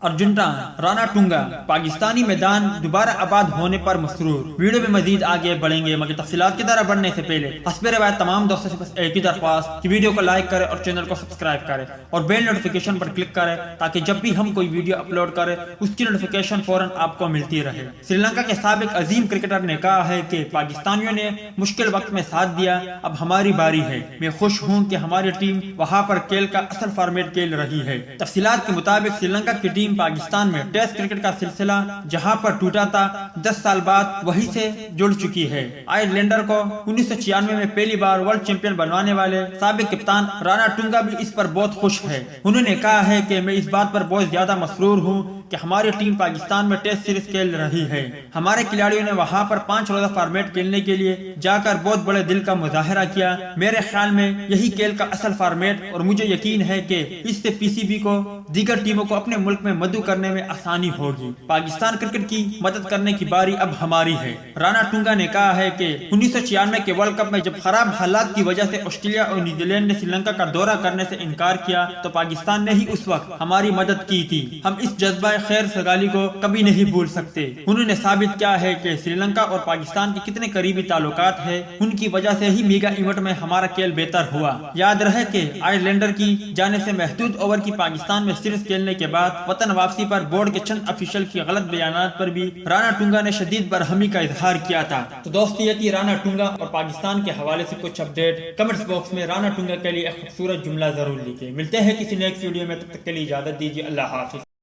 ارجنٹا رانا ٹنگا پاکستانی میدان دوبارہ آباد ہونے پر مسرور۔ ویڈیو میں مزید آگے بڑھیں گے مگر تفصیلات کی طرف بڑھنے سے پہلے حسب روایت تمام دوستوں سے بس ایک ہی درخواست کہ ویڈیو کو لائک کرے اور چینل کو سبسکرائب کرے اور بیل نوٹیفیکیشن پر کلک کرے تاکہ جب بھی ہم کوئی ویڈیو اپلوڈ کرے اس کی نوٹیفیکیشن فوراً آپ کو ملتی رہے۔ سری لنکا کے سابق عظیم کرکٹر نے کہا ہے کہ پاکستانیوں نے مشکل وقت میں ساتھ دیا، اب ہماری باری ہے۔ میں خوش ہوں کہ ہماری ٹیم وہاں پر کھیل کا اصل فارمیٹ کھیل رہی ہے۔ تفصیلات کے مطابق سری لنکا کی ٹیم پاکستان میں ٹیسٹ کرکٹ کا سلسلہ جہاں پر ٹوٹا تھا 10 سال بعد وہی سے جڑ چکی ہے۔ آئرلینڈر کو 1996 میں پہلی بار ورلڈ چیمپئن بنوانے والے سابق کپتان رانا ٹنگا بھی اس پر بہت خوش ہے۔ انہوں نے کہا ہے کہ میں اس بات پر بہت زیادہ مسرور ہوں کہ ہماری ٹیم پاکستان میں ٹیسٹ سیریز کھیل رہی ہے۔ ہمارے کھلاڑیوں نے وہاں پر 5 روزہ فارمیٹ کھیلنے کے لیے جا کر بہت بڑے دل کا مظاہرہ کیا۔ میرے خیال میں یہی کھیل کا اصل فارمیٹ اور مجھے یقین ہے کہ اس سے پی سی بی کو دیگر ٹیموں کو اپنے ملک میں مدعو کرنے میں آسانی ہوگی۔ پاکستان کرکٹ کی مدد کرنے کی باری اب ہماری ہے۔ رانا ٹنگا نے کہا ہے کہ 1996 کے ورلڈ کپ میں جب خراب حالات کی وجہ سے آسٹریلیا اور نیوزی لینڈ نے سری لنکا کا دورہ کرنے سے انکار کیا تو پاکستان نے ہی اس وقت ہماری مدد کی تھی۔ ہم اس جذبہ خیر سگالی کو کبھی نہیں بھول سکتے۔ انہوں نے ثابت کیا ہے کہ سری لنکا اور پاکستان کے کتنے قریبی تعلقات ہیں، ان کی وجہ سے ہی میگا ایونٹ میں ہمارا کھیل بہتر ہوا۔ یاد رہے کہ آئرلینڈر کی جانب سے محدود اوور کی پاکستان میں سیریز کھیلنے کے بعد وطن واپسی پر بورڈ کے چند افیشل کی غلط بیانات پر بھی رانا ٹنگا نے شدید برہمی کا اظہار کیا تھا۔ تو دوستی یہ تھی رانا ٹنگا اور پاکستان کے حوالے سے کچھ اپڈیٹ۔ کمنٹس باکس میں رانا ٹنگا کے لیے ایک خوبصورت جملہ ضرور لکھیں۔ ملتے ہیں کسی نیکسٹ ویڈیو میں، تب تک کے لیے اجازت دیجیے۔ اللہ حافظ۔